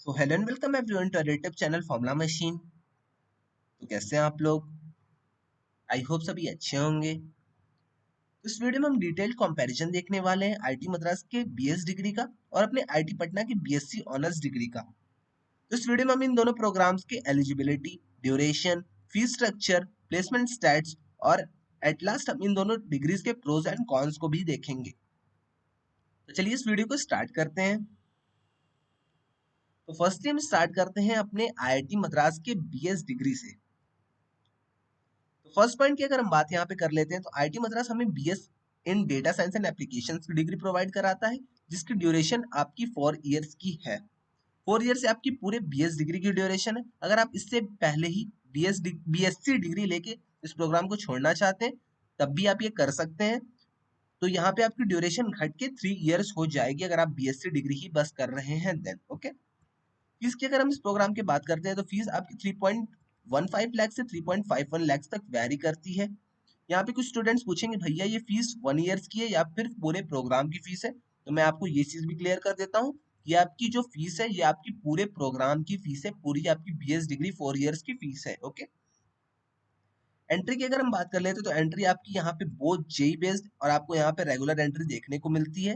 तो hello and welcome everyone to YouTube channel formula machine. तो कैसे हैं आप लोग? आई होप सभी अच्छे होंगे। तो इस वीडियो में हम डिटेल्ड कंपैरिजन देखने वाले हैं आईटी मद्रास के बीएस डिग्री का और अपने आईटी पटना की बीएससी ऑनर्स डिग्री का। तो इस वीडियो में हम इन दोनों प्रोग्राम्स की eligibility, duration, fees structure, placement stats और एट लास्ट हम इन दोनों डिग्रीज के प्रोज एंड कॉन्स को भी देखेंगे। तो चलिए इस वीडियो को स्टार्ट करते हैं। तो फर्स्टली हम स्टार्ट करते हैं अपने आईआईटी मद्रास के बीएस डिग्री से। तो फर्स्ट पॉइंट की अगर हम बात यहाँ पे कर लेते हैं तो आईटी मद्रास हमें BS in data science and applications की डिग्री प्रोवाइड कराता है, जिसकी ड्यूरेशन आपकी 4 इयर्स की है। 4 ईयर से आपकी पूरे बीएस डिग्री की ड्यूरेशन है। अगर आप इससे पहले ही बीएससी डिग्री लेके इस प्रोग्राम को छोड़ना चाहते हैं तब भी आप ये कर सकते हैं। तो यहाँ पे आपकी ड्यूरेशन घट के 3 इयर्स हो जाएगी अगर आप बीएससी डिग्री ही बस कर रहे हैं देन। ओके, फीस की अगर हम इस प्रोग्राम की बात करते हैं तो फीस आपकी 3.15 लाख से 3.51 लाख तक वैरी करती है। यहाँ पे कुछ स्टूडेंट्स पूछेंगे भैया ये फीस 1 ईयर्स की है या फिर पूरे प्रोग्राम की फीस है, तो मैं आपको ये चीज भी क्लियर कर देता हूँ। ये आपकी जो फीस है ये आपकी पूरे प्रोग्राम की फीस है, पूरी आपकी बीएस डिग्री 4 इयर्स की फीस है। ओके, एंट्री की अगर हम बात कर लेते हैं तो एंट्री आपकी यहाँ पे बोथ जेई बेस्ड और आपको यहाँ पे रेगुलर एंट्री देखने को मिलती है।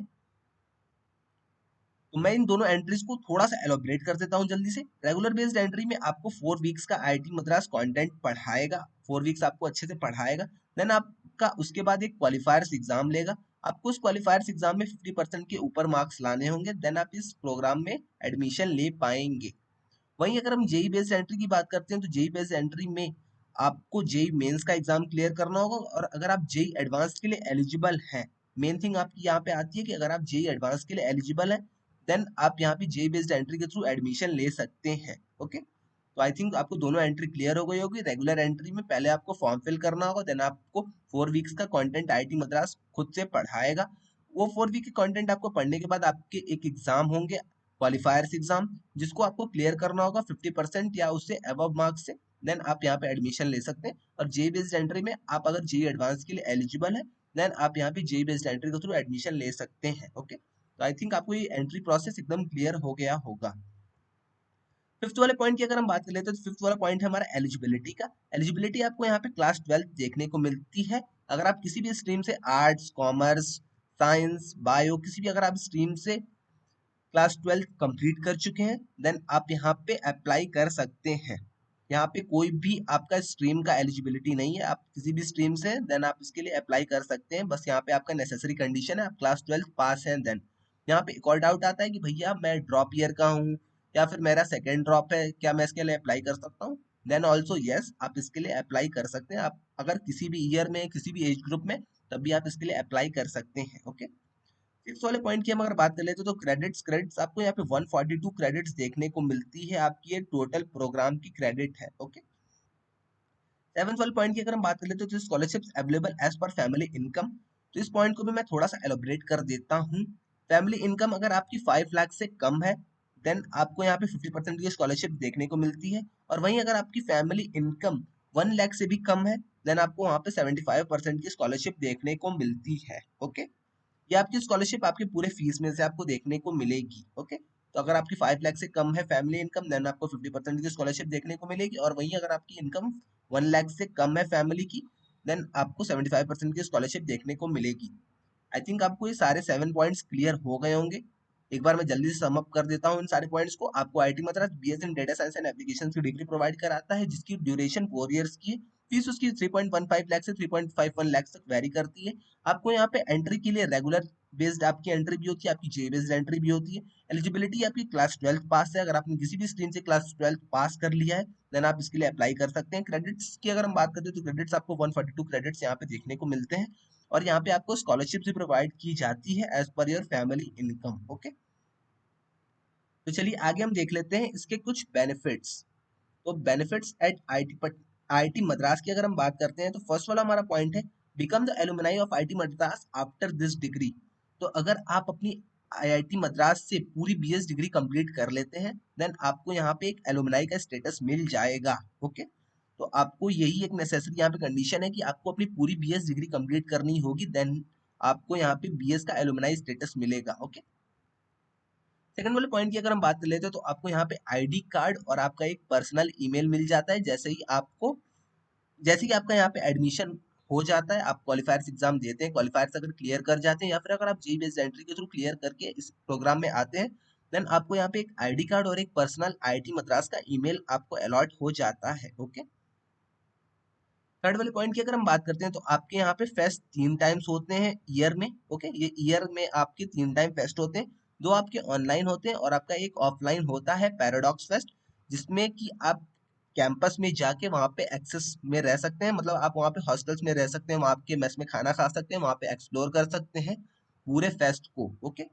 तो मैं इन दोनों एंट्रीज को थोड़ा सा एलोबरेट कर देता हूँ जल्दी से। रेगुलर बेस्ड एंट्री में आपको 4 वीक्स का आईआईटी मद्रास कंटेंट पढ़ाएगा, 4 वीक्स आपको अच्छे से पढ़ाएगा। देन आपका उसके बाद एक क्वालिफायर्स एग्जाम लेगा। आपको उस क्वालिफायर्स एग्जाम में 50% के ऊपर मार्क्स लाने होंगे, देन आप इस प्रोग्राम में एडमिशन ले पाएंगे। वहीं अगर हम जेई बेस्ड एंट्री की बात करते हैं तो जेई बेस्ड एंट्री में आपको जेई मेंस का एग्जाम क्लियर करना होगा, और अगर आप जेई एडवांस के लिए एलिजिबल हैं, मेन थिंग आपकी यहाँ पे आती है कि अगर आप जेई एडवांस के लिए एलिजिबल हैं देन आप यहाँ पे जेई बेस्ड एंट्री के थ्रू एडमिशन ले सकते हैं। ओके, तो आई थिंक आपको दोनों एंट्री क्लियर हो गई होगी। रेगुलर एंट्री में पहले आपको फॉर्म फिल करना होगा, देन आपको 4 वीक्स का कंटेंट आईआईटी मद्रास खुद से पढ़ाएगा। वो 4 वीक के कंटेंट आपको पढ़ने के बाद आपके एक एग्जाम होंगे, क्वालिफायर्स एग्जाम, जिसको आपको क्लियर करना होगा 50% या उससे अबव मार्क्स से। देन आप यहाँ पे एडमिशन ले सकते हैं। और जेई बेस्ड एंट्री में आप अगर जेई एडवांस के लिए एलिजिबल है देन आप यहाँ पे जेई बेस्ड एंट्री के थ्रू एडमिशन ले सकते हैं। ओके, तो आई थिंक आपको ये एंट्री प्रोसेस एकदम क्लियर हो गया होगा। फिफ्थ वाले पॉइंट की अगर हम बात कर लेते हैं तो फिफ्थ वाला पॉइंट है हमारा एलिजिबिलिटी का। एलिजिबिलिटी आपको यहाँ पे क्लास 12 देखने को मिलती है। अगर आप किसी भी स्ट्रीम से आर्ट्स, कॉमर्स, साइंस, बायो, किसी भी अगर आप स्ट्रीम से क्लास 12 कंप्लीट कर चुके हैं देन आप यहाँ पे अप्लाई कर सकते हैं। यहाँ पे कोई भी आपका स्ट्रीम का एलिजिबिलिटी नहीं है, आप किसी भी स्ट्रीम से देन आप इसके लिए अप्लाई कर सकते हैं। बस यहाँ पे आपका नेसेसरी कंडीशन है आप क्लास 12 पास हैं। देन यहाँ पे एक और डाउट आता है कि भैया मैं ड्रॉप ईयर का हूँ या फिर मेरा सेकेंड ड्रॉप है, क्या मैं इसके लिए अप्लाई कर सकता हूँ? देन ऑल्सो यस, आप इसके लिए अप्लाई कर सकते हैं। आप अगर किसी भी ईयर में, किसी भी एज ग्रुप में, तब भी आप इसके लिए अप्लाई कर सकते हैं। ओके, सिक्स वाले पॉइंट की हम अगर बात कर लेते तो क्रेडिट्स क्रेडिट्स आपको यहाँ पे 142 क्रेडिट्स देखने को मिलती है, आपकी ये टोटल प्रोग्राम की क्रेडिट है। ओके, सेवंथ वाले पॉइंट की अगर हम बात कर लेते तो scholarships available as per family income. तो इस पॉइंट को भी मैं थोड़ा सा एलोबरेट कर देता हूँ। फैमिली इनकम अगर आपकी 5 लाख से कम है देन आपको यहाँ पे 50% की स्कॉलरशिप देखने को मिलती है। और वहीं अगर आपकी फैमिली इनकम 1 लाख से भी कम है देन आपको वहाँ पे 75% की स्कॉलरशिप देखने को मिलती है। ओके, ये आपकी स्कॉलरशिप आपके पूरे फीस में से आपको देखने को मिलेगी। ओके, तो अगर आपकी 5 लाख से कम है फैमिली इनकम देन आपको 50% की स्कॉलरशिप देखने को मिलेगी। और वहीं अगर आपकी इनकम 1 लाख से कम है फैमिली की देन आपको 75% की स्कॉलरशिप देखने को मिलेगी। आई थिंक आपको ये सारे 7 पॉइंट्स क्लियर हो गए होंगे। एक बार मैं जल्दी से सम अप कर देता हूँ इन सारे पॉइंट्स को। आपको IIT Madras BS in data science and applications की डिग्री प्रोवाइड कराता है, जिसकी ड्यूरेशन 4 इयर्स की है। फीस उसकी 3.15 लाख से 3.51 लाख तक वेरी करती है। आपको यहाँ पे एंट्री के लिए रेगुलर बेस्ड आपकी एंट्री भी होती है, आपकी जे बेस्ड एंट्री भी होती है। एलिजिबिलिटी आपकी क्लास 12 पास है, अगर आपने किसी भी स्ट्रीम से क्लास 12 पास कर लिया है देन आप इसके लिए अप्लाई कर सकते हैं। क्रेडिट्स की अगर हम बात करते हैं तो क्रेडिट्स आपको 142 क्रेडिट्स यहाँ पे देखने को मिलते हैं। और यहाँ पे आपको स्कॉलरशिप भी प्रोवाइड की जाती है as per your family income. Okay, तो चलिए आगे हम देख लेते हैं इसके कुछ बेनिफिट्स। तो बेनिफिट्स एट आईआईटी मद्रास की अगर हम बात करते हैं तो फर्स्ट वाला हमारा पॉइंट है become the alumni of IIT Madras after this degree. तो अगर आप अपनी आईआईटी मद्रास से पूरी बीएस डिग्री कंप्लीट कर लेते हैं देन आपको यहाँ पे एक एलुमनाई का स्टेटस मिल जाएगा। ओके, तो आपको यही एक नेसेसरी यहाँ पे कंडीशन है कि आपको अपनी पूरी बीएस डिग्री कंप्लीट करनी होगी देन आपको यहाँ पे बीएस का एलुमनाई स्टेटस मिलेगा। ओके, सेकंड वाले पॉइंट की अगर हम बात कर लेते हैं तो आपको यहाँ पे आईडी कार्ड और आपका एक पर्सनल ईमेल मिल जाता है जैसे ही आपका यहाँ पे एडमिशन हो जाता है, आप क्वालिफायर्स एग्जाम देते हैं, क्वालिफायर्स अगर क्लियर कर जाते हैं या फिर अगर आप जेईई बेस्ड एंट्री के थ्रू क्लियर करके इस प्रोग्राम में आते हैं, देन आपको यहाँ पे एक आईडी कार्ड और एक पर्सनल आईआईटी मद्रास का ईमेल आपको अलॉट हो जाता है। ओके, थर्ड वाले पॉइंट की अगर हम बात करते हैं तो आपके यहाँ पे फेस्ट 3 टाइम्स होते हैं ईयर में। ओके, ये ईयर में आपके 3 टाइम फेस्ट होते हैं, 2 आपके ऑनलाइन होते हैं और आपका एक ऑफलाइन होता है पैराडॉक्स फेस्ट, जिसमें कि आप कैंपस में जाके वहाँ पे एक्सेस में रह सकते हैं, मतलब आप वहाँ पे हॉस्टल्स में रह सकते हैं, वहाँ आपके मेस में खाना खा सकते हैं, वहाँ पे एक्सप्लोर कर सकते हैं पूरे फेस्ट को। ओके,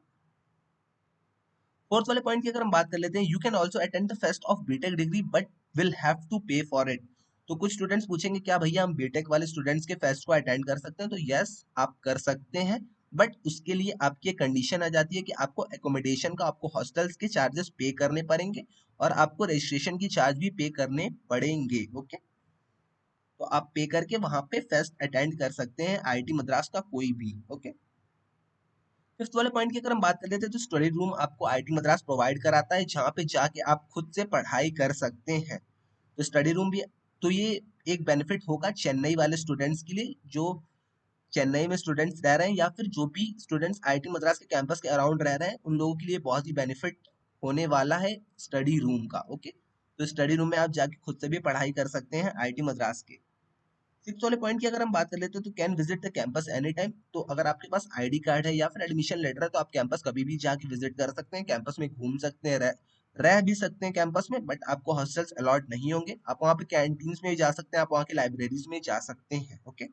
फोर्थ वाले पॉइंट की अगर हम बात कर लेते हैं, you can also attend the fest of BTech degree but will have to pay for it. तो कुछ स्टूडेंट्स पूछेंगे क्या भैया हम बीटेक वाले स्टूडेंट्स के फेस्ट को अटेंड कर सकते हैं? तो यस, आप कर सकते हैं, बट उसके लिए आपकी कंडीशन आ जाती है कि आपको एकोमोडेशन का, आपको हॉस्टल्स के चार्जेस पे करने पड़ेंगे और आपको रजिस्ट्रेशन की चार्ज भी पे करने पड़ेंगे। ओके, तो आप पे करके वहां पे फेस्ट अटेंड कर सकते हैं, आईआईटी मद्रास का कोई भी। ओके, फिफ्थ वाले पॉइंट की अगर हम बात कर लेते हैं तो स्टडी रूम आपको आईआईटी मद्रास प्रोवाइड कराता है, जहाँ पे जाके आप खुद से पढ़ाई कर सकते हैं। तो स्टडी रूम भी, तो ये एक बेनिफिट होगा चेन्नई वाले स्टूडेंट्स के लिए, जो चेन्नई में स्टूडेंट्स रह रहे हैं या फिर जो भी स्टूडेंट्स आईआईटी मद्रास के कैंपस के अराउंड रह रहे हैं, उन लोगों के लिए बहुत ही बेनिफिट होने वाला है स्टडी रूम का। ओके, तो स्टडी रूम में आप जाके खुद से भी पढ़ाई कर सकते हैं आईआईटी मद्रास के। सिक्स वाले पॉइंट की अगर हम बात कर लेते हैं तो can visit the campus any time. तो अगर आपके पास आईडी कार्ड है या फिर एडमिशन लेटर है तो आप कैंपस कभी भी जाके विजिट कर सकते हैं, कैंपस में घूम सकते हैं, रह भी सकते हैं कैंपस में, बट आपको हॉस्टल्स अलॉट नहीं होंगे। आप वहाँ पे कैंटीन्स में भी जा सकते हैं, आप वहाँ की लाइब्रेरीज में जा सकते हैं। ओके,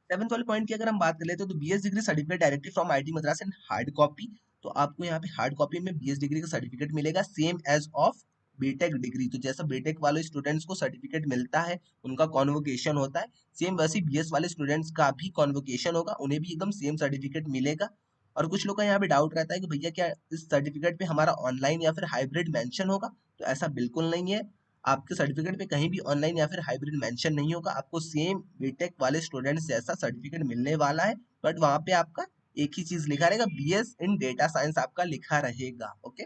सेवंथ वाले पॉइंट की अगर हम बात कर लेते हैं तो BS degree certificate directly from IIT Madras in hard copy. तो आपको यहाँ पे हार्ड कॉपी में बीएस डिग्री का सर्टिफिकेट मिलेगा, same as of BTech degree. तो जैसा बीटेक वाले स्टूडेंट्स को सर्टिफिकेट मिलता है, उनका कॉन्वोकेशन होता है, सेम वैसे बीएस वाले स्टूडेंट्स का भी कॉन्वोकेशन होगा, उन्हें भी एकदम सेम सर्टिफिकेट मिलेगा। और कुछ लोग का यहाँ पे डाउट रहता है कि भैया क्या इस सर्टिफिकेट पे हमारा ऑनलाइन या फिर हाइब्रिड मेंशन होगा? तो ऐसा बिल्कुल नहीं है, आपके सर्टिफिकेट पे कहीं भी ऑनलाइन या फिर हाइब्रिड मेंशन नहीं होगा, आपको सेम बीटेक वाले स्टूडेंट्स जैसा सर्टिफिकेट मिलने वाला है, बट वहां पे आपका एक ही चीज लिखा रहेगा, बीएस इन डेटा साइंस आपका लिखा रहेगा। ओके,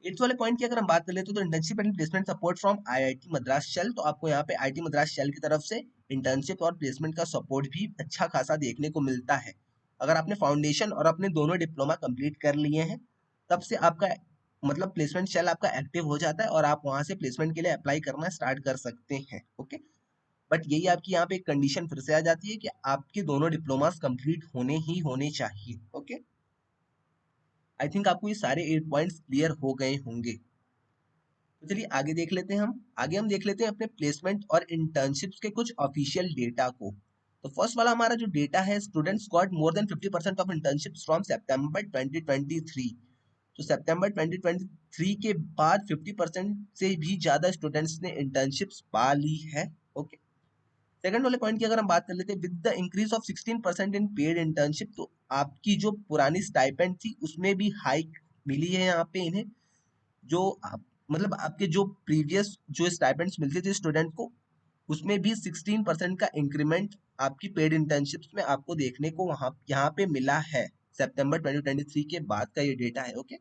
एट्थ वाले पॉइंट की अगर हम बात कर लेते हैं तो internship and placement support from IIT Madras cell. तो आपको यहाँ पे आईआईटी मद्रास शेल की तरफ से इंटर्नशिप और प्लेसमेंट का सपोर्ट भी अच्छा खासा देखने को मिलता है। अगर आपने फाउंडेशन और अपने दोनों डिप्लोमा कंप्लीट कर लिए हैं, तब से आपका मतलब प्लेसमेंट शेल आपका एक्टिव हो जाता है और आप वहां से प्लेसमेंट के लिए अप्लाई करना स्टार्ट कर सकते हैं। ओके, बट यही आपकी यहाँ पे एक कंडीशन फिर से आ जाती है कि आपके दोनों डिप्लोमास कंप्लीट होने ही होने चाहिए। ओके, आई थिंक आपको ये सारे 8 पॉइंट्स क्लियर हो गए होंगे। तो चलिए आगे देख लेते हैं, हम देख लेते हैं अपने प्लेसमेंट और इंटर्नशिप्स के कुछ ऑफिशियल डेटा को। तो फर्स्ट वाला हमारा जो डेटा है, students got more than 50% of internships from September 2023। तो सितंबर 2023 के बाद 50% से भी ज्यादा स्टूडेंट्स ने इंटर्नशिप्स पा ली है। ओके, सेकंड वाले पॉइंट की अगर हम बात कर लेते हैं, with the increase of 16% in paid internship. तो आपकी जो पुरानी स्टाइपेंड थी उसमें भी हाइक मिली है यहाँ पे इन्हें, जो आप, मतलब आपके जो प्रीवियस जो स्टाइपेंड्स मिलते थे स्टूडेंट को, उसमें भी 16% का इंक्रीमेंट आपकी पेड इंटर्नशिप्स में आपको देखने को वहां यहाँ पे मिला है। सितंबर 2023 के बाद का ये डेटा है। ओके,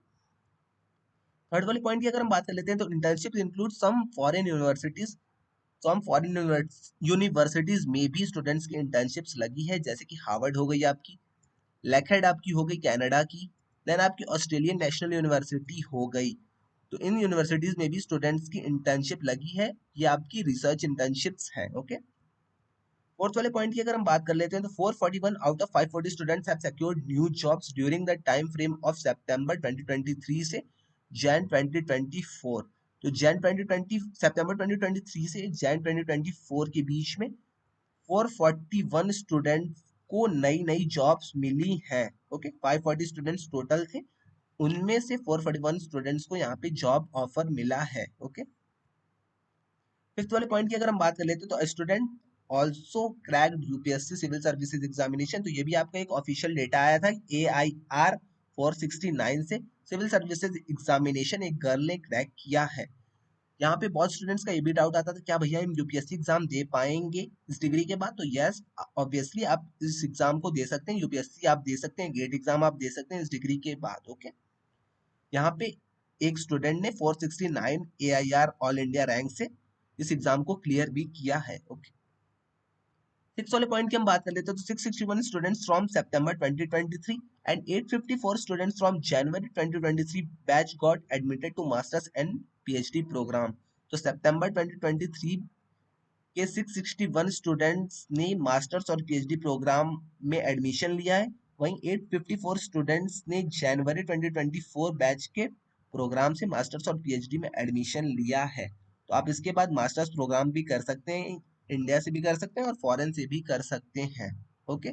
थर्ड वाले पॉइंट की अगर हम बात कर लेते हैं तो internship include some foreign universities. तो हम फॉरेन यूनिवर्सिटीज में भी स्टूडेंट्स की इंटर्नशिप्स लगी है, जैसे कि हार्वर्ड हो गई आपकी, लैकहेड आपकी हो गई कनाडा की, देन आपकी ऑस्ट्रेलियन नेशनल यूनिवर्सिटी हो गई। तो इन यूनिवर्सिटीज में भी स्टूडेंट्स की इंटर्नशिप लगी है, ये आपकी रिसर्च इंटर्नशिप्स है। ओके, फोर्थ वाले पॉइंट की अगर हम बात कर लेते हैं तो 441 out of 540 students have secured new jobs during the time frame of सितंबर 2023 से जैन 2024। तो जैन 2020 सितंबर 2023 से जैन 2024 के बीच में 441 स्टूडेंट्स को नई नई जॉब्स मिली हैं। ओके, 540 स्टूडेंट्स टोटल थे, उनमें से 441 स्टूडेंट्स को यहाँ पे जॉब ऑफर मिला है। ओके, फिफ्थ वाले पॉइंट की अगर हम बात कर लेते हैं तो student also cracked UPSC civil services examination. तो ये भी आपका एक ऑफिशियल डेटा आया था, AIR 469 से सिविल सर्विसेज एग्जामिनेशन एक गर्ल ने क्रैक किया है। यहाँ पे बहुत स्टूडेंट्स का ये भी डाउट आता था क्या भैया हम यूपीएससी एग्जाम दे पाएंगे इस डिग्री के बाद, तो यस ऑब्वियसली आप इस एग्जाम को दे सकते हैं, यूपीएससी आप दे सकते हैं, गेट एग्जाम आप दे सकते हैं इस डिग्री के बाद। ओके, यहाँ पे एक स्टूडेंट ने 469 एआईआर ऑल इंडिया रैंक से इस एग्जाम को क्लियर भी किया है। ओके, सिक्स वाले पॉइंट की हम बात कर लेते हैं तो 661 students from September 2023 and 854 students from January 2023 batch got admitted to masters and PhD program. तो सितंबर 2023 के 661 स्टूडेंट्स ने मास्टर्स और पीएचडी प्रोग्राम में एडमिशन लिया है, वहीं 854 स्टूडेंट्स ने जनवरी 2024 बैच के प्रोग्राम से मास्टर्स और पीएचडी में एडमिशन लिया है। तो आप इसके बाद मास्टर्स प्रोग्राम भी कर सकते हैं, इंडिया से भी कर सकते हैं और फॉरेन से भी कर सकते हैं। ओके,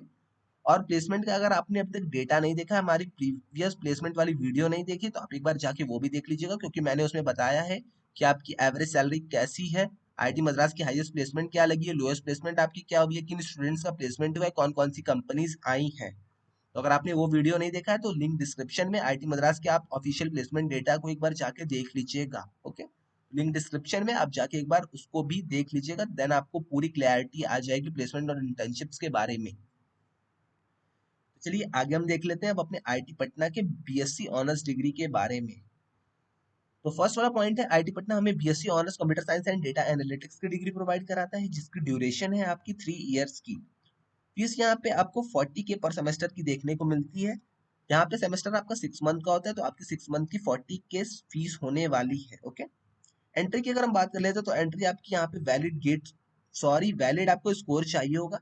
और प्लेसमेंट का अगर आपने अब तक डेटा नहीं देखा, हमारी प्रीवियस प्लेसमेंट वाली वीडियो नहीं देखी, तो आप एक बार जाके वो भी देख लीजिएगा, क्योंकि मैंने उसमें बताया है कि आपकी एवरेज सैलरी कैसी है, आईटी मद्रास की हाईएस्ट प्लेसमेंट क्या लगी है, लोएस्ट प्लेसमेंट आपकी क्या हुई है, किन स्टूडेंट्स का प्लेसमेंट हुआ है, कौन कौन सी कंपनीज आई हैं। तो अगर आपने वो वीडियो नहीं देखा है तो लिंक डिस्क्रिप्शन में आईटी मद्रास के आप ऑफिशियल प्लेसमेंट डेटा को एक बार जाके देख लीजिएगा। ओके, लिंक डिस्क्रिप्शन में आप जाके एक बार उसको भी देख लीजिएगा, देन आपको पूरी क्लैरिटी आ जाएगी प्लेसमेंट और इंटर्नशिप्स के बारे में। चलिए आगे हम देख लेते हैं अब अपने आईटी पटना के बीएससी ऑनर्स डिग्री के बारे में। तो फर्स्ट वाला पॉइंट है, आईटी पटना हमें BSc honours computer science and data analytics की डिग्री प्रोवाइड कराता है, जिसकी ड्यूरेशन है आपकी 3 इयर्स की। फीस यहाँ पे आपको 40K पर सेमेस्टर की देखने को मिलती है। यहाँ पे सेमेस्टर आपका 6 मंथ का होता है, तो आपकी 6 मंथ की 40K फीस होने वाली है। ओके, एंट्री की अगर हम बात कर लेते हैं तो एंट्री आपकी यहाँ पे वैलिड आपको स्कोर चाहिए होगा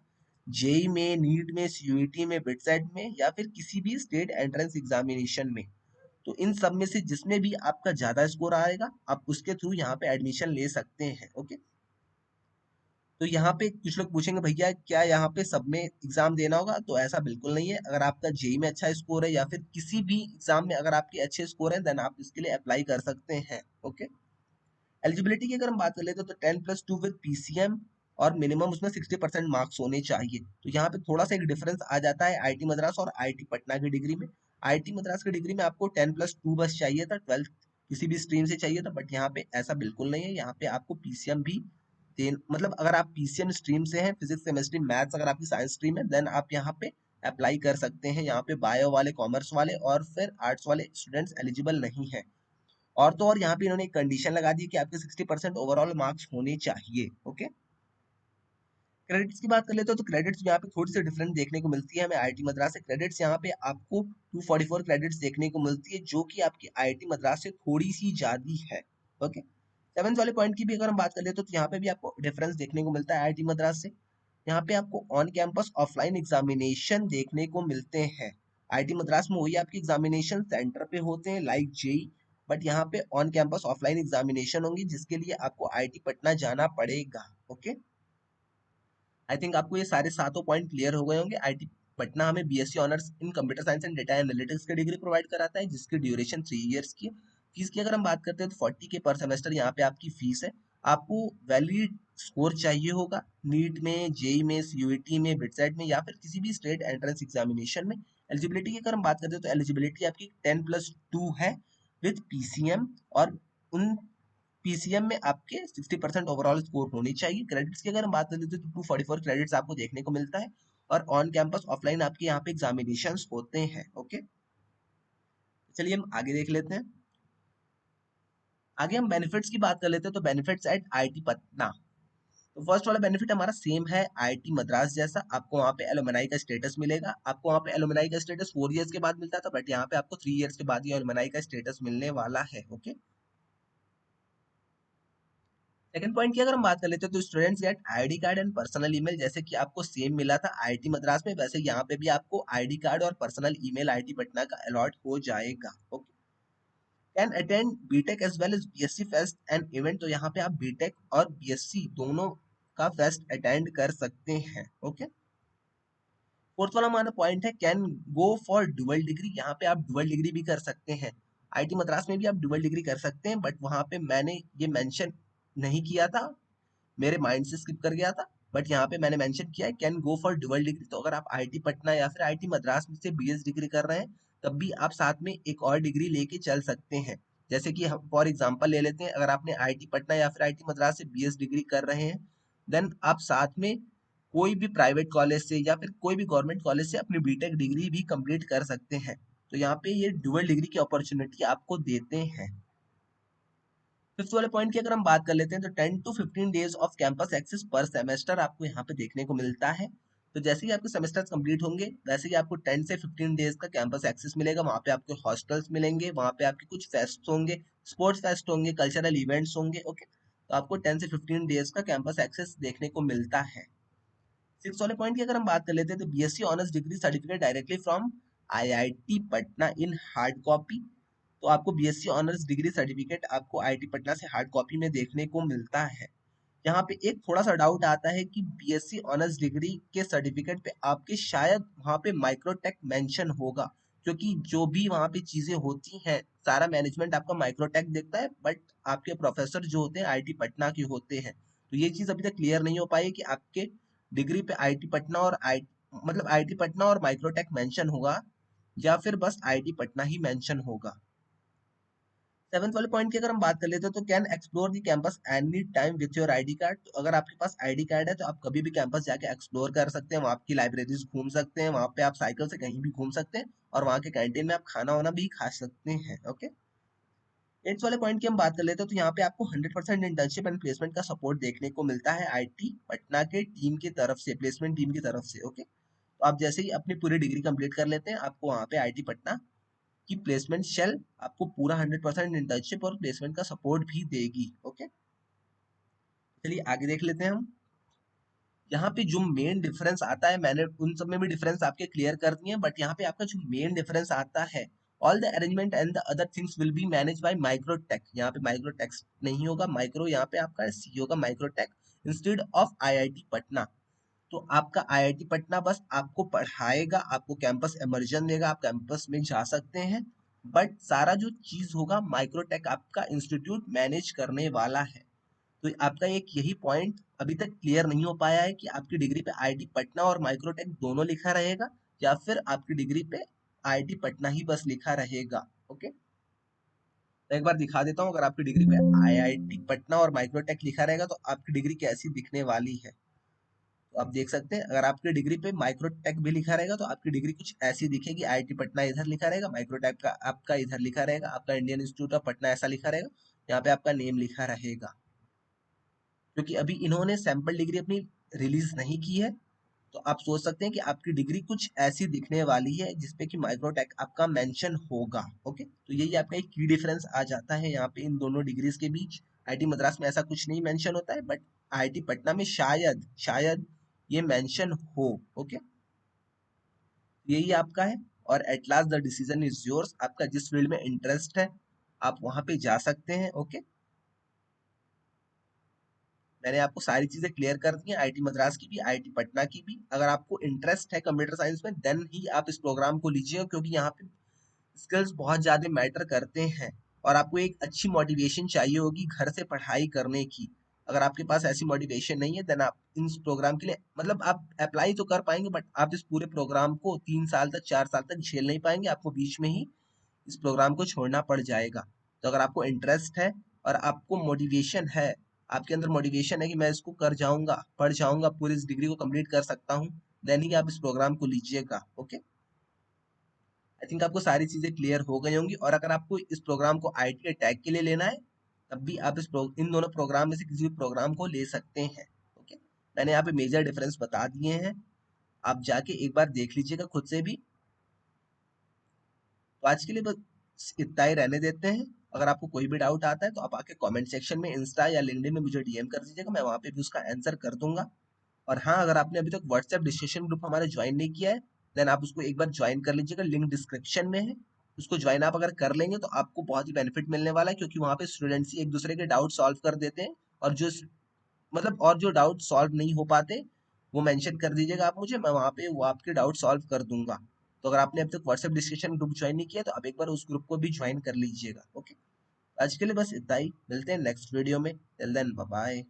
जेई में, नीट में, सीयूईटी में, बिटसेट में या फिर किसी भी स्टेट एंट्रेंस एग्जामिनेशन में। तो इन सब में से जिसमें भी आपका ज्यादा स्कोर आएगा आप उसके थ्रू यहाँ पे एडमिशन ले सकते हैं। ओके, तो यहाँ पे कुछ लोग पूछेंगे भैया क्या यहाँ पे सब में एग्जाम देना होगा, तो ऐसा बिल्कुल नहीं है। अगर आपका जेई में अच्छा स्कोर है या फिर किसी भी एग्जाम में अगर आपके अच्छे स्कोर है, देन आप इसके लिए अप्लाई कर सकते हैं। ओके, एलिजिबिलिटी की अगर हम बात कर लेते हैं तो 10+2 विद पीसीएम और मिनिमम उसमें 60% मार्क्स होने चाहिए। तो यहाँ पे थोड़ा सा एक डिफरेंस आ जाता है आईटी मद्रास और आईटी पटना की डिग्री में। आईटी मद्रास की डिग्री में आपको 10+2 बस चाहिए था, 12th किसी भी स्ट्रीम से चाहिए था, बट यहाँ पे ऐसा बिल्कुल नहीं है। यहाँ पे आपको पीसीएम भी मतलब अगर आप पीसीएम स्ट्रीम से हैं, फिजिक्स केमिस्ट्री मैथ्स अगर आपकी साइंस स्ट्रीम है, देन आप यहाँ पे अप्लाई कर सकते हैं। यहाँ पे बायो वाले, कॉमर्स वाले और फिर आर्ट्स वाले स्टूडेंट्स एलिजिबल नहीं है। और तो और यहाँ पे इन्होंने एक कंडीशन लगा दी कि आपके 60% ओवरऑल मार्क्स होने चाहिए। ओके, क्रेडिट्स की बात कर लेते हो तो क्रेडिट्स यहाँ पे थोड़ी सी डिफरेंट देखने को मिलती है हमें आईटी मद्रास से। क्रेडिट्स यहाँ पे आपको 244 क्रेडिट्स देखने को मिलती है, जो कि आपकी आईटी मद्रास से थोड़ी सी ज्यादा है। ओके, सेवंथ वाले पॉइंट की भी अगर हम बात कर लेते हो तो यहाँ पे भी आपको डिफरेंस देखने को मिलता है आईटी मद्रास से। यहाँ पे आपको ऑन कैंपस ऑफलाइन एग्जामिनेशन देखने को मिलते हैं। आईटी मद्रास में वही आपके एग्जामिनेशन सेंटर पे होते हैं लाइक जेई, बट यहाँ पे ऑन कैंपस ऑफलाइन एग्जामिनेशन होंगी, जिसके लिए आपको आईटी पटना जाना पड़ेगा। ओके, आई थिंक आपको ये सारे सातों पॉइंट क्लियर हो गए होंगे। आईटी पटना हमें BSc honours in computer science and data analytics की डिग्री प्रोवाइड कराता है, जिसकी ड्यूरेशन 3 इयर्स की है। फीस की अगर हम बात करते हैं तो 40K पर सेमेस्टर यहाँ पे आपकी फीस है। आपको वैलिड स्कोर चाहिए होगा नीट में, जेई में, सीयूईटी में, बिटसेट में या फिर किसी भी स्टेट एंट्रेंस एग्जामिनेशन में। एलिजिबिलिटी की अगर हम बात करते हैं तो एलिजिबिलिटी आपकी 10+2 है विद पीसीएम, और उन पीसीएम में आपके 60% ओवरऑल स्कोर होनी चाहिए। क्रेडिट्स की अगर हम बात करें तो 244 क्रेडिट्स आपको देखने को मिलता है, और ऑन कैंपस ऑफलाइन आपके यहाँ पे एग्जामिनेशन होते हैं। ओके, चलिए हम आगे देख लेते हैं। आगे हम बेनिफिट्स की बात कर लेते हैं, तो बेनिफिट्स एट आईटी पटना। तो फर्स्ट वाला बेनिफिट हमारा सेम है आईटी मद्रास जैसा, आपको वहाँ पे एलुमनाई का स्टेटस मिलेगा। आपको वहाँ पे एलुमनाई का स्टेटस 4 इयर्स के बाद मिलता था, बट यहाँ पे आपको 3 इयर्स के बाद ही एलुमनाई का स्टेटस मिलने वाला है। ओके, सेकंड पॉइंट की अगर हम बात कर लेते हैं तो students gate ID card and personal email, जैसे कि आपको सेम मिला था आईटी मद्रास में, वैसे यहाँ पे भी आपको आईडी कार्ड और पर्सनल ईमेल आईटी पटना का अलॉट हो जाएगा। Okay, can attend BTech as well as BSc fest and event, तो यहाँ पे आप बीटेक और बीएससी दोनों का फेस्ट अटेंड कर सकते हैं। ओके, फोर्थ वाला हमारा पॉइंट है can go for dual degree, यहाँ पे आप डुअल डिग्री भी कर सकते हैं। आईटी मद्रास में भी आप डुअल डिग्री कर सकते हैं, बट वहाँ पे मैंने ये मेंशन नहीं किया था, मेरे माइंड से स्किप कर गया था, बट यहाँ पे मैंने मेंशन किया है can go for dual degree. तो अगर आप आईटी पटना या फिर आईटी मद्रास में से बीएस डिग्री कर रहे हैं, तब भी आप साथ में एक और डिग्री लेके चल सकते हैं। जैसे कि हम फॉर एग्जांपल ले लेते हैं, अगर आपने आईआईटी पटना या फिर आईआईटी मद्रास से बीएस डिग्री कर रहे हैं, देन आप साथ में कोई भी प्राइवेट कॉलेज से या फिर कोई भी गवर्नमेंट कॉलेज से अपनी बीटेक डिग्री भी कंप्लीट कर सकते हैं। तो यहाँ पे ये डुअल डिग्री की अपॉर्चुनिटी आपको देते हैं। फिफ्थ वाले पॉइंट की अगर हम बात कर लेते हैं तो 10 to 15 days of campus access per semester आपको यहाँ पे देखने को मिलता है। तो जैसे ही आपके सेमेस्टर कंप्लीट होंगे वैसे ही आपको 10 से 15 डेज का कैंपस एक्सेस मिलेगा। वहाँ पे आपके हॉस्टल्स मिलेंगे, वहाँ पे आपके कुछ फेस्ट होंगे, स्पोर्ट्स फेस्ट होंगे, कल्चरल इवेंट्स होंगे। ओके, तो आपको 10 से 15 डेज का कैंपस एक्सेस देखने को मिलता है। सिक्स वाले पॉइंट की अगर हम बात कर लेते हैं तो BSc honours degree certificate directly from IIT Patna in hard copy. तो आपको बीएससी ऑनर्स डिग्री सर्टिफिकेट आपको आईआईटी पटना से हार्ड कॉपी में देखने को मिलता है। यहाँ पे एक थोड़ा सा डाउट आता है कि बीएससी ऑनर्स डिग्री के सर्टिफिकेट पे आपके शायद वहाँ पे माइक्रोटेक मेंशन होगा, क्योंकि जो भी वहाँ पे चीजें होती हैं सारा मैनेजमेंट आपका माइक्रोटेक देखता है, बट आपके प्रोफेसर जो होते हैं आईआईटी पटना के होते हैं। तो ये चीज अभी तक क्लियर नहीं हो पाई कि आपके डिग्री पे आईआईटी पटना और आई मतलब आईआईटी पटना और माइक्रोटेक मेंशन होगा या फिर बस आईआईटी पटना ही मेंशन होगा। सेवंथ वाले पॉइंट की अगर हम बात कर लेते हैं तो can explore the campus any time with your ID card. तो अगर आपके पास आईडी कार्ड है तो आप कभी भी कैंपस जाके एक्सप्लोर कर सकते हैं, वहाँ की लाइब्रेरीज घूम सकते हैं, वहाँ पे आप साइकिल से कहीं भी घूम सकते हैं और वहाँ के कैंटीन में आप खाना वाना भी खा सकते हैं। ओके, एट्थ वाले पॉइंट की हम बात कर लेते हैं तो यहाँ पे आपको 100% इंटर्नशिप एंड प्लेसमेंट का सपोर्ट देखने को मिलता है आईटी पटना के टीम की तरफ से, प्लेसमेंट टीम की तरफ से। ओके, तो आप जैसे ही अपनी पूरी डिग्री कंप्लीट कर लेते हैं आपको वहाँ पे आईटी पटना की प्लेसमेंट शेल आपको पूरा 100% इंटर्नशिप और प्लेसमेंट का सपोर्ट भी देगी। ओके, चलिए आगे देख लेते हैं हम। यहाँ पे जो मेन डिफरेंस आता है, मैंने उन सब में भी डिफरेंस आपके क्लियर कर दिए हैं, बट यहाँ पे आपका जो मेन डिफरेंस आता है, all the arrangement and the other things will be manage by Microtek. यहाँ पे माइक्रोटेक नहीं होगा, माइक्रो यहाँ पे आपका सी होगा Microtek instead of IIT Patna. तो आपका आईआईटी पटना बस आपको पढ़ाएगा, आपको कैंपस इमर्जन देगा, आप कैंपस में जा सकते हैं, बट सारा जो चीज होगा माइक्रोटेक आपका इंस्टीट्यूट मैनेज करने वाला है। तो आपका एक यही पॉइंट अभी तक क्लियर नहीं हो पाया है कि आपकी डिग्री पे आईआईटी पटना और माइक्रोटेक दोनों लिखा रहेगा या फिर आपकी डिग्री पे आईआईटी पटना ही बस लिखा रहेगा। ओके, तो एक बार दिखा देता हूँ, अगर आपकी डिग्री पे आईआईटी पटना और माइक्रोटेक लिखा रहेगा तो आपकी डिग्री कैसी दिखने वाली है। तो आप देख सकते हैं, अगर आपकी डिग्री पे माइक्रोटेक भी लिखा रहेगा तो आपकी डिग्री कुछ ऐसी दिखेगी। आईआईटी पटना इधर लिखा रहेगा, माइक्रोटेक का आपका इधर लिखा रहेगा, आपका इंडियन इंस्टीट्यूट ऑफ पटना ऐसा लिखा रहेगा, यहाँ पे आपका नेम लिखा रहेगा। क्योंकि अभी इन्होंने सैंपल डिग्री अपनी रिलीज नहीं की है, तो आप सोच सकते हैं कि आपकी डिग्री कुछ ऐसी दिखने वाली है जिसपे कि माइक्रोटेक आपका मेंशन होगा। ओके, तो यही आपका एक की डिफरेंस आ जाता है यहाँ पे इन दोनों डिग्रीज के बीच। आईटी मद्रास में ऐसा कुछ नहीं मेंशन होता है, बट आईटी पटना में शायद शायद ये मेंशन हो। ओके, यही आपका है। और at last the decision is yours, आपका जिस फील्ड में इंटरेस्ट है आप वहां पे जा सकते हैं। ओके, मैंने आपको सारी चीजें क्लियर कर दी हैं, आईटी मद्रास की भी आईटी पटना की भी। अगर आपको इंटरेस्ट है कंप्यूटर साइंस में देन ही आप इस प्रोग्राम को लीजिएगा, क्योंकि यहाँ पे स्किल्स बहुत ज्यादा मैटर करते हैं और आपको एक अच्छी मोटिवेशन चाहिए होगी घर से पढ़ाई करने की। अगर आपके पास ऐसी मोटिवेशन नहीं है देन आप इस प्रोग्राम के लिए मतलब आप अप्लाई तो कर पाएंगे, बट आप इस पूरे प्रोग्राम को 3 साल तक 4 साल तक झेल नहीं पाएंगे, आपको बीच में ही इस प्रोग्राम को छोड़ना पड़ जाएगा। तो अगर आपको इंटरेस्ट है और आपको मोटिवेशन है, आपके अंदर मोटिवेशन है कि मैं इसको कर जाऊंगा, पढ़ जाऊंगा, पूरी इस डिग्री को कंप्लीट कर सकता हूँ, देन ही आप इस प्रोग्राम को लीजिएगा। ओके, आई थिंक आपको सारी चीजें क्लियर हो गई होंगी। और अगर आपको इस प्रोग्राम को आईटी के टैग के लिए लेना है तब भी आप इन दोनों प्रोग्राम में से किसी भी प्रोग्राम को ले सकते हैं। ओके, मैंने यहाँ पे मेजर डिफरेंस बता दिए हैं, आप जाके एक बार देख लीजिएगा खुद से भी। तो आज के लिए बस इतना ही रहने देते हैं। अगर आपको कोई भी डाउट आता है तो आप आके कमेंट सेक्शन में इंस्टा या लिंक्डइन में मुझे डीएम कर दीजिएगा, मैं वहाँ पे भी उसका आंसर कर दूंगा। और हाँ, अगर आपने अभी तक व्हाट्सएप डिस्कशन ग्रुप हमारा ज्वाइन नहीं किया है देन आप उसको एक बार ज्वाइन कर लीजिएगा, लिंक डिस्क्रिप्शन में है। उसको ज्वाइन आप अगर कर लेंगे तो आपको बहुत ही बेनिफिट मिलने वाला है, क्योंकि वहाँ पे स्टूडेंट्स ही एक दूसरे के डाउट सॉल्व कर देते हैं। और जो डाउट सॉल्व नहीं हो पाते वो मेंशन कर दीजिएगा आप मुझे, मैं वहाँ पे वो आपके डाउट सॉल्व कर दूंगा। तो अगर आपने अभी तक व्हाट्सएप डिस्कशन ग्रुप ज्वाइन नहीं किया तो आप एक बार उस ग्रुप को भी ज्वाइन कर लीजिएगा। ओके, आज के लिए बस इतना ही, मिलते हैं नेक्स्ट वीडियो में, टिल देन बाय बाय।